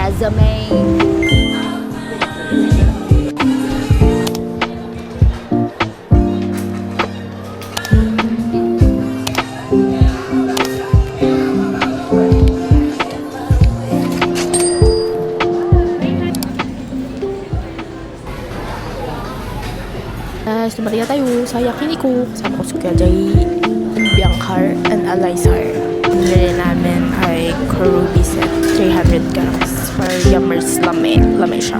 resume. Dumating na tayo sa Yakiniku. Kasama ko si Kuya Jay, Biancar, and Alizar. Pinili namin ay Korubi set, 300 grams for Yummers Lame siya.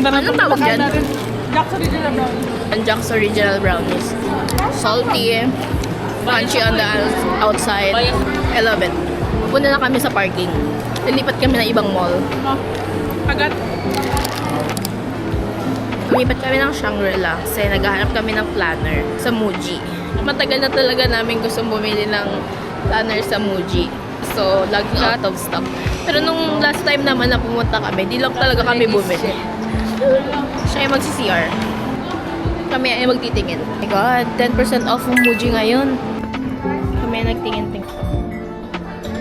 Anong tawag dyan? Jack's Original Brownies. Jack's Original Brownies. Salty, crunchy on the outside. I love it. Punta na kami sa parking. Lilipat kami ng ibang mall. Agad. Lumipat kami ng Shangri-La kasi naghahanap kami ng planner sa Muji. Matagal na talaga namin gustong bumili ng planner sa Muji. So, laging out of stock. Pero nung last time naman na pumunta kami, di lang talaga kami bumili. Siya ay magsi-CR. Kami ay magtitingin. Oh my God, 10% off ng Muji ngayon. Kami ay nagtingin-tingin.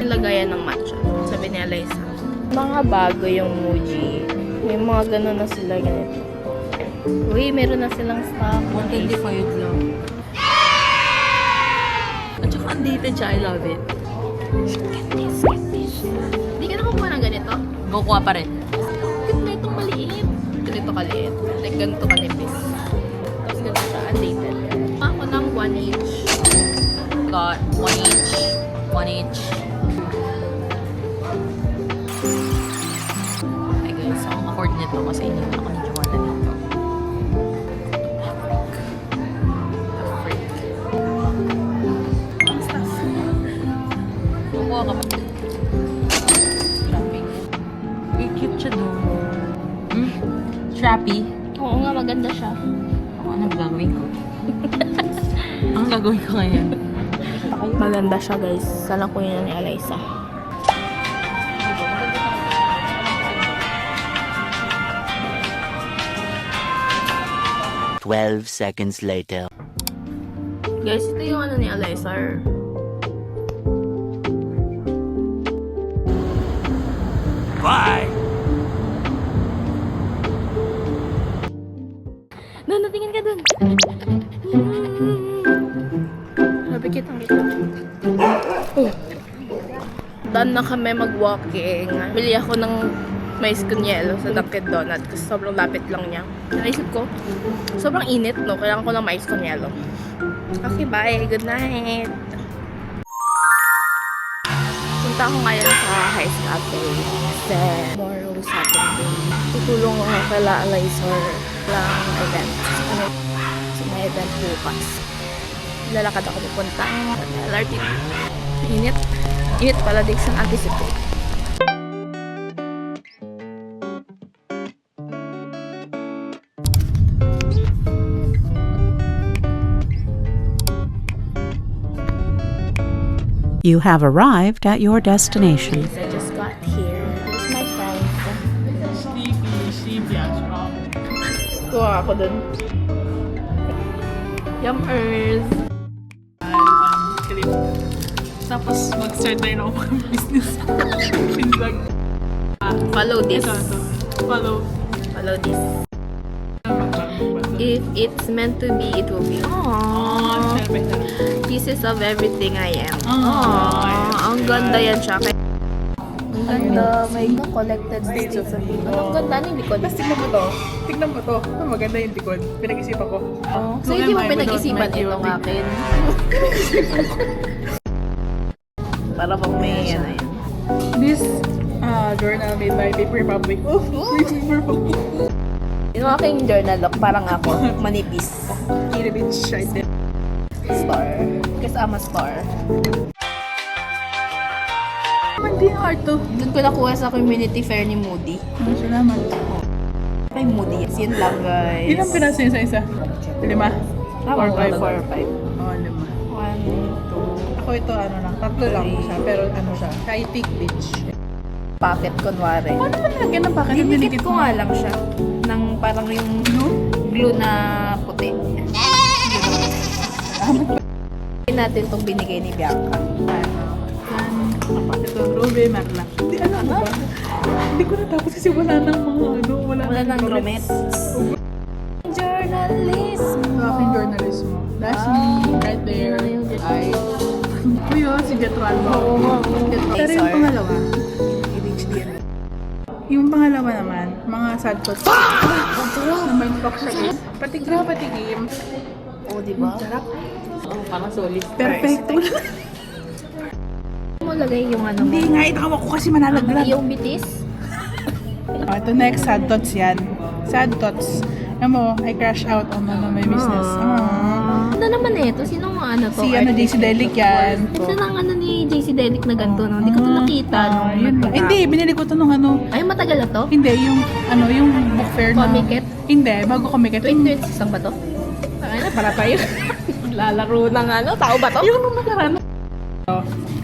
Nilagayan ng matcha. Sabi ni Eliza. Mga bago yung Muji. May mga ganun na sila ganito. Uy, meron na silang stock. 125 lang. At saka undated siya. I love it. Get this, get this. Hindi ka nakakuha ng ganito? Kukuha pa rin. Ganda itong maliit. Ganito kaliit. Like ganito kanipis. Tapos ganito siya, undated. Ako ng 1 each. Got 1 each. 1 each. Okay guys, so ang afford nito kasi hindi ako ni Joanna dito. Kukuha ka pa. Shopping. Uy, cute siya doon. Trappy. Oo nga, maganda siya. Anong gagawin ko? Ang gagawin ko ngayon? Maganda siya guys. Sana ko yun ni Eliza. "12 seconds later." Guys, ito yung ano ni Eliza. Bye. Doon, natingin ka doon. Sabi kitang-kita. Oh. Done na kami mag-walking. Bili ako ng mais con hielo sa Dunkin' Donut kasi sobrang lapit lang niya. Naisip ko, sobrang init, no? Kailangan ko ng mais con hielo. Okay, bye. Good night. Punta ako ngayon sa Heist Cafe kasi tomorrow Saturday. Tutulong ako kala Alizar lang event. So, may event bukas. Lalakad ako pupunta sa LRT. Init. Init pala din sa anticipate. You have arrived at your destination. I just got here. This is my friend. Sleepy. Kuha ako dun. Yummers! Tapos mag-start na rin ako mag-business. Pinlag. Follow this. Ito. Follow. Follow this. If it's meant to be, it will be. Aww. Pieces of everything I am. Aww. Ang ganda yan siya. Ang ganda. May collected pieces of people. Ang ganda ng likod. Tapos tignan mo to. Tignan mo to. Maganda yung likod. Pinag-isipan ko. So, hindi mo pinag-isipan itong akin. Para pag may yan na yan. This journal made by Paper Republic. Oh, Paper Republic. Yung aking journal look, parang ako, manipis. Little bit shy. Star. Kasama Star. Hindi hard to. Doon ko nakuha sa community fair ni Moody. Salamat. Kay Moody. Yun lang, guys. Ilang piraso yun sa isa? 5? 4, 5? 4, 5. 5. Ako ito, ano lang, 3 lang siya. Pero ano siya, high peak beach. Packet, kunwari. Paano naman lagyan ng packet? Dinikit ko nga lang siya. Nang parang yung glue na puti. Hindi natin itong binigay ni Bianca. Ito, Ruby Merla. Hindi, ano ba? Hindi ko natapos kasi wala nang mga ano, Wala nang gromets. Journalism. Sa aking journalismo. That's me, right there. Ay. Ito yun, si Jetro Alba. Pero yung pangalawa, yung pangalawa naman, mga sad thoughts. Na may talk siya guys. Pati gravity game. Oo, diba? Sarap. Oo, parang solid. Perfecto. Mo lagay yung ano mo. Hindi nga, itawa ko kasi manalaglag. Yung bitis. Ito next, sad thoughts yan. Sad thoughts. Alam mo, I crash out on my business. Ano naman eh, ito sino mga ano to? Si ano, JC Delic yan. Isa lang ano ni JC Delic na ganito, no? Hindi ko to nakita. No? Yun. Hindi, binili ko to nung ano. Ay, matagal na to? Hindi, yung ano, yung book fair na. Comiket? Hindi, bago Comiket. 2026 ba to? Ay, para tayo. Lalaro ng ano, tao ba to? Yung nung nakaraan.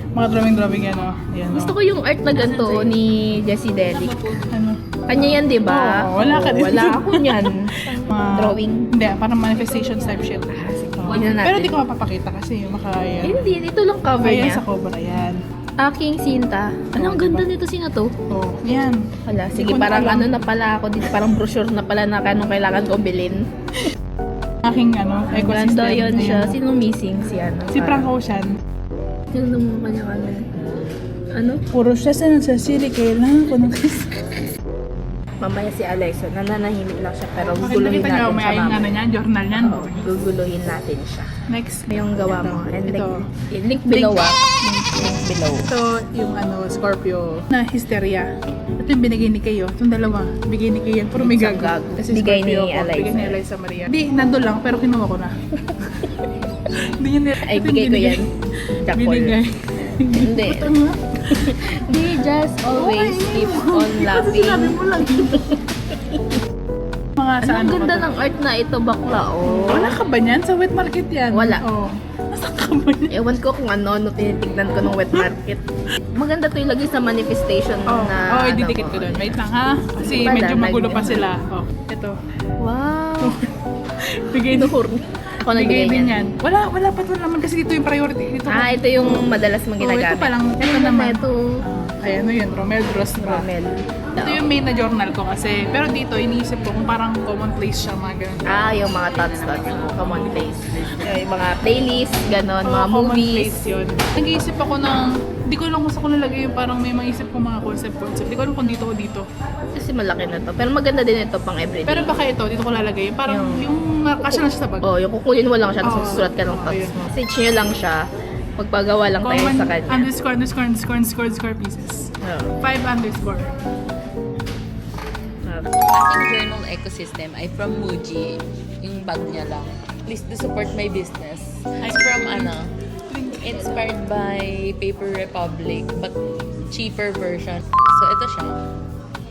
Mga drawing ano. Yan, Gusto ko yung art na ganito ni Jessie Delic. Ano? Kanya yan, di ba? Oo, wala ka din. Wala ako niyan. Mga Drawing. Hindi, parang manifestations type shit. Tignan natin. Pero di ko mapapakita kasi makaya. Hindi, ito lang cover Ayan niya. sa Cobra, yan. Aking Sinta. Ano, ang ganda nito, sino to? Oh, yan. Wala, sige, Hindi ko na parang alam. ano na pala ako dito, parang brochure na pala na kanong kailangan kong bilhin. Aking ano, ecosystem. Ganda yun siya. Ayan. Sino missing? Si ano? Si Frank Ocean. Sino naman kanya ano? Puro siya sa nagsasili. Kailangan ko ng Mamaya si Alexa, nananahimik lang siya pero Makita guguluhin kita niya, natin may siya ayong ano mamaya. niya, journal niyan. Oo, guguluhin natin siya. Next. Yung gawa mo. Ito. And Ito. link below ah. Link below. Ito yung ano, Scorpio na hysteria. Ito yung binigay ni Kayo. Itong dalawa, bigay ni Kayo. Puro may Isang gago. gago. Kasi Bigay Scorpio ni ako. Eliza. Bigay ni Eliza Maria. Hindi, nandun lang, pero kinuha ko na. Hindi niya Ay, ito bigay yung ko yan. Jackpot. Binigay. Hindi. Ito nga. They just always keep on Kasi laughing. sinabi mo lang. Mga sa Ang ano ganda ko to? ng art na ito, bakla, oh. Wala ka ba niyan? Sa wet market yan? Wala. Oh. Nasaan ka ba niyan? Ewan ko kung ano tinitignan ko ng wet market. Maganda to ilagay sa manifestation Oh, na... ididikit ko doon. Wait lang ha. Kasi Pala, medyo magulo pa nag- sila. Oh, ito. Wow. Bigay din. Ako nagbigay Bigay din niyan. yan. Wala pa ito naman kasi dito yung priority. Dito Ah, ito yung madalas mong Oh, ginagamit. ito pa lang. Ito Ano naman. Ito, Ay, ano yun? Romel Dross. Romel. Ito yung main na journal ko kasi. Pero dito, iniisip ko kung parang common place siya mga ganun. Ah, yung mga thoughts. Common place. Yung mga playlist, ganon, mga common movies. place yun. Nag-iisip ako ng, hindi ko alam kung saan ko nalagay yung parang may maisip ko mga concept. Hindi ko alam kung dito o dito. Kasi malaki na to. Pero maganda din ito pang everyday. Pero baka ito, dito ko lalagay. Parang yung kasya lang siya sa bag. Oh, yung kukunin mo lang siya, tapos Oo. susulat ka ng Oo, thoughts yun. mo. Message nyo lang siya, magpagawa lang tayo Common sa kanya. underscore pieces. Oo. 5 underscore. Aking journal ecosystem ay from Muji. Yung bag niya lang. Please do support my business. It's from inspired by Paper Republic but cheaper version. So ito siya.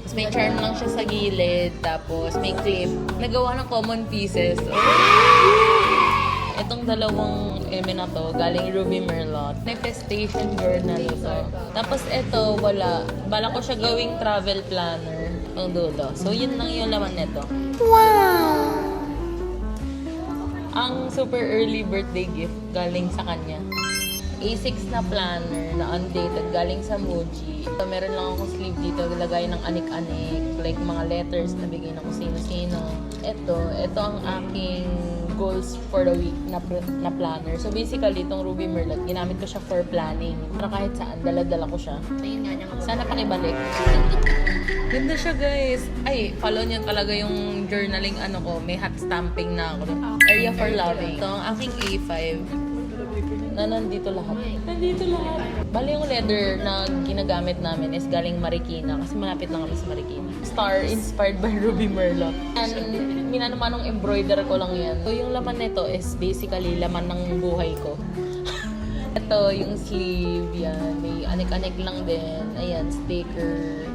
Tapos may charm lang siya sa gilid. Tapos may clip. Nagawa ng common pieces. Itong dalawang na to, galing Ruby Merlot. Manifestation journal ito. Tapos ito, wala. Bala ko siya gawing travel planner ng dulo. So, yun lang yung laman nito. Wow! Ang super early birthday gift galing sa kanya. A6 na planner na undated galing sa Muji. So, meron lang akong sleeve dito, lagay ng anik-anik, like mga letters na bigay ng kung sino-sino. Ito ang aking goals for the week na planner. So basically, itong Ruby Merlot, ginamit ko siya for planning. Para kahit saan, dala-dala ko siya. Sana pakibalik. Ganda siya, guys. Ay, follow niyo talaga yung journaling ano ko. May hot stamping na ako. Area for loving. Ito ang aking A5. Na nandito lahat. Nandito lahat. Bali yung leather na ginagamit namin is galing Marikina kasi malapit lang kami sa Marikina. Star inspired by Ruby Merlot. And minanamanong embroider ko lang yan. So yung laman nito is basically laman ng buhay ko. Ito, yung sleeve, yan. May anik-anik lang din. Ayan, sticker.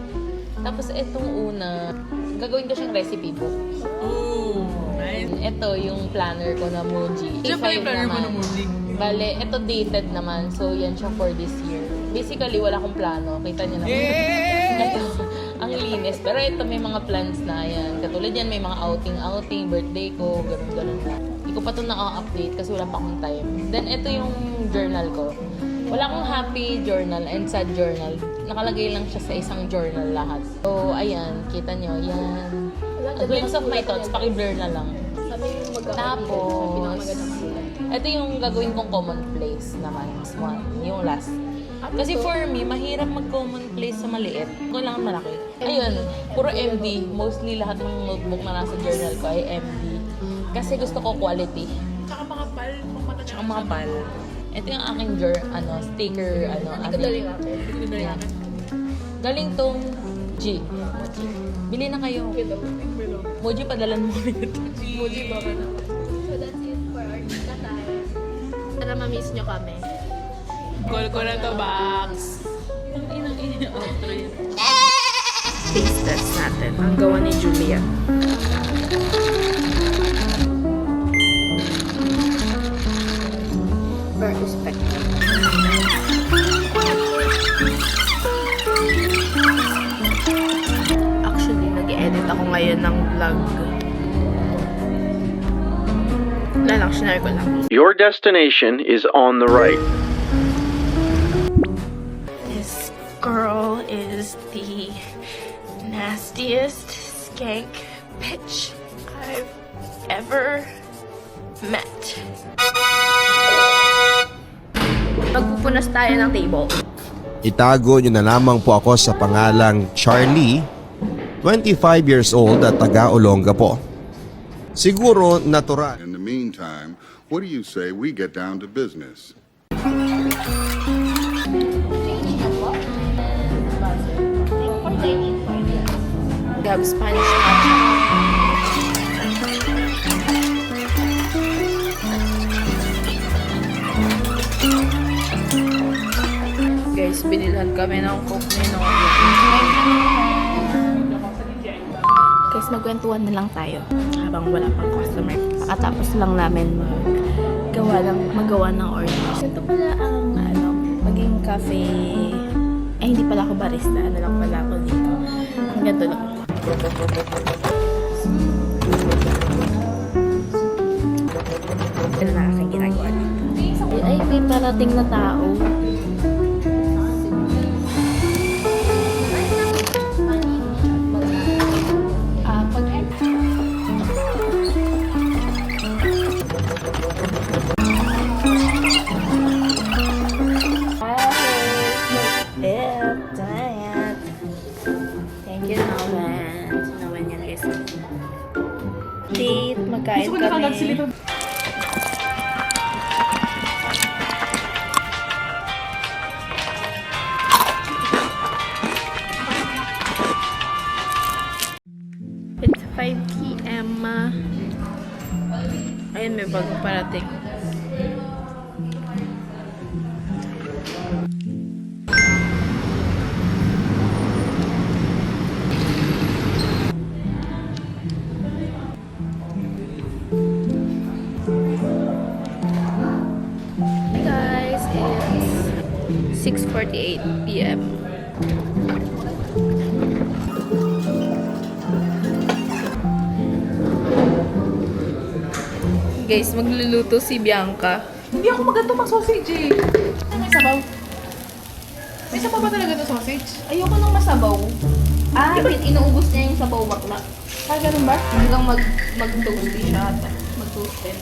Tapos itong una, gagawin ko siyang recipe book. Oh, nice. Ito, yung planner ko na Muji. Siyempre yung planner mo na Muji. Bale, ito dated naman. So, yan siya for this year. Basically, wala akong plano. Kita niyo naman. Ito, ang linis. Pero ito, may mga plans na yan. Katulad yan, may mga outing, birthday ko, ganun-ganun na. Hindi ko pa ito naka-update kasi wala pa akong time. Then, ito yung journal ko. Wala akong happy journal and sad journal. Nakalagay lang siya sa isang journal lahat. So, ayan, kita nyo, yan. A glimpse of my thoughts, paki-blur na lang. Tapos, ito yung gagawin kong commonplace naman. This one, yung last. Kasi for me, mahirap mag-commonplace sa maliit. Kailangan malaki. Ayun, puro MD. Mostly lahat ng notebook na nasa journal ko ay MD. Kasi gusto ko quality. Tsaka mga pal. Tsaka mga pal. Ito yung aking sticker, yan. Galing tong G. Bili na kayo. Moji, padalan mo rin ito. Muji ba ka na? So that's it for our Chika time. Sana ma-miss nyo kami. Call ko na to, Bax. Taste test natin. Ang gawa ni Julia. Very spectrum. Actually, nag-edit ako ngayon ng vlog. Share ko lang. Your destination is on the right. This girl is the nastiest skank bitch I've ever met. Magpupunas tayo ng table. Itago niyo na lamang po ako sa pangalang Charlie, 25 years old at taga Olonga po. Siguro natural. In the meantime, what do you say we get down to business? We have Spanish matcha. Guys, binilhan kami ng Coke ni Noah. Guys, magkwentuhan na lang tayo habang wala pang customer. Pakatapos lang namin magawa ng orders. Ito pala ang maging cafe. Ay, hindi pala ako barista. Ano lang pala ako dito. Ang ganito lang. Ano na aking ginagawa dito. Ay, may parating na tao. Magkain kami. It's 5 p.m. Ayun, may bagong parating. Guys, it's 6:48 p.m. Guys, magluluto si Bianca. Hindi ako magato mag-sausage eh. May sabaw. May sabaw ba talaga ito sausage? Ayoko nang masabaw. Inuubos niya yung sabaw bakla. Ganun ba? Hanggang mag-toasty siya ata. Mag-toasted.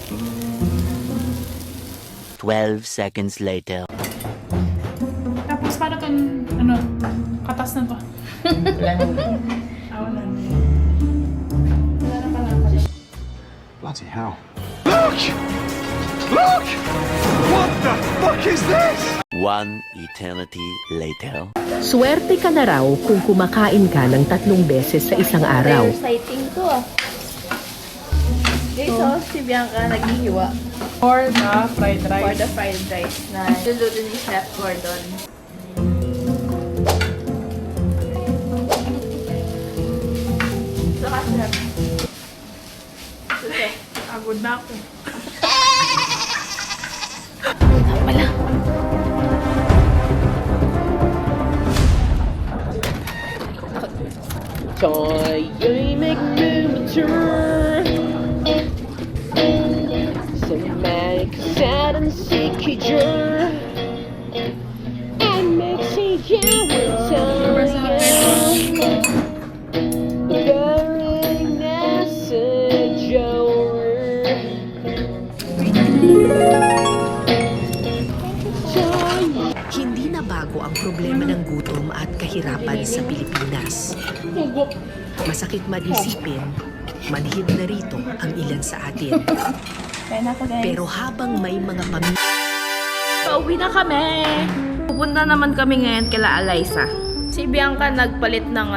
12 seconds later. Tapos para itong, katas na to. Wala na. Wala na. Bloody hell. Look! What the fuck is this? One eternity later. Swerte ka na raw kung kumakain ka ng 3 beses sa isang araw. Exciting to ah. May sauce si Bianca naghihiwa For the fried for rice. the fried rice na luluto ni Chef Gordon. Saka Chef. Susi. Pagod na ako. Wala. Tayo'y nagmumotor sa magkasad ang sikidyor ay magsiyawan tayo galing nasa jower. Hindi na bago ang problema ng gutom at kahirapan sa Pilipinas. Masakit man isipin, manhid na rito ang ilan sa atin. Kaya na ako guys. Pero habang may mga pamilya Pauwi na kami! Pupunta naman kami ngayon kila Alaysa. Si Bianca nagpalit ng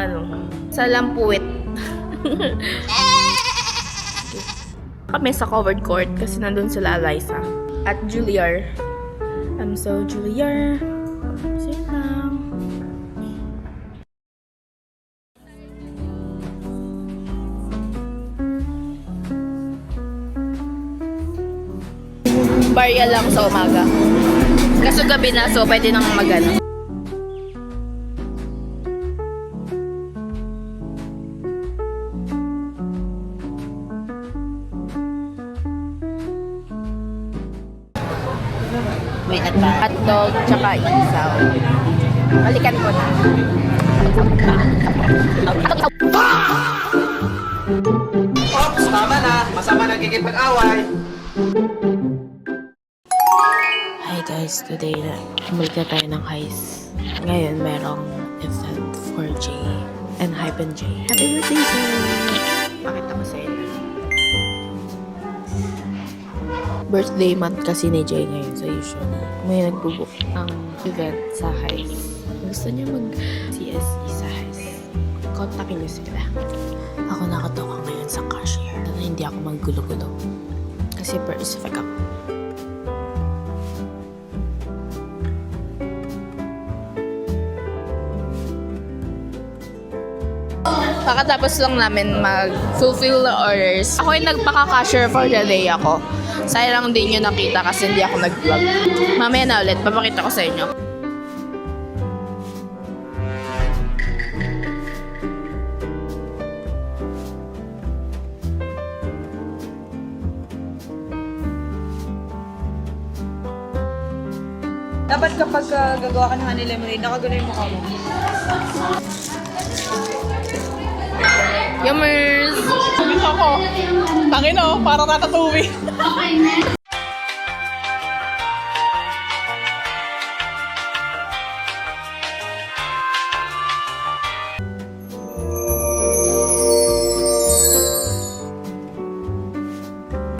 sa lampuwit. Kami sa covered court kasi nandun sila Alaysa. At Juliar. I'm so Juliar. Sige lang. Barya lang sa umaga. Kaso gabi na, so pwede nang magano. May Hotdog, tsaka isaw. Balikan ko na. Ops, tama na. Masama nagkikipag-away. Hi guys, today na balik na tayo ng heist. Ngayon merong event for Jay and Hype and Jay. Happy birthday, Jay! Pakita ko sa inyo. Birthday month kasi ni Jay ngayon, so usually may nagbubook ng event sa heist. Gusto niya mag-CSE sa heist. Kontakin niyo sila. Ako nakatoka ngayon sa cashier. Sana hindi ako maggulo-gulo. Kasi per-specific ako. Kakatapos lang namin mag-fulfill the orders. Ako yung nagpaka-cashier for the day ako. Sayang din yung nakita kasi hindi ako nag-vlog. Mamaya na ulit, papakita ko sa inyo. Dapat kapag gagawa ka ng honey lemonade, nakagano yung mukha mo. Yummers! Dito ako. Tangin o, parang ratatouille.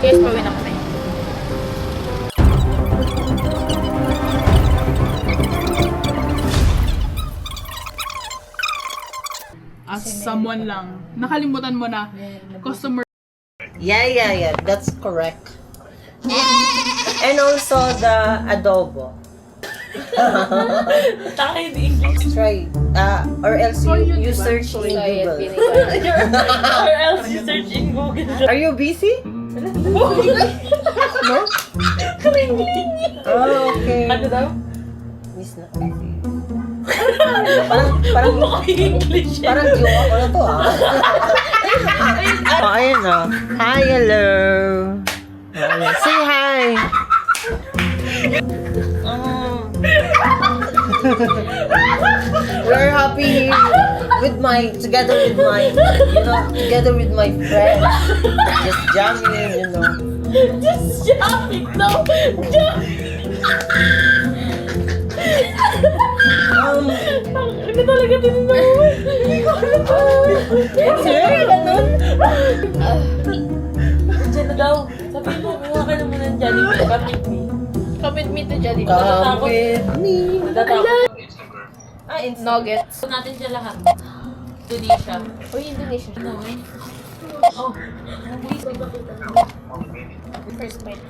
Guys, pauwi na kami. As someone lang, nakalimutan mo na, customer. Yeah. That's correct. And also the adobo. Try. Or else you search in Google. Or else you search in Google. Are you busy? No? Oh, okay. Ano daw? Miss na. Parang English. Parang jowa ko na to Oh, ayun Hi, hello. Say hi. We're happy together with my friends. Just jamming, Just jamming, no. Ano talaga tinanong? Hindi ko alam pa. Diyan na daw. Sabi mo, kuha ka na muna ng Jollibee. Commit me. Commit me to Jollibee. Commit me. Nuggets. Natin siya lahat. Indonesia. Uy, Indonesia. First bite.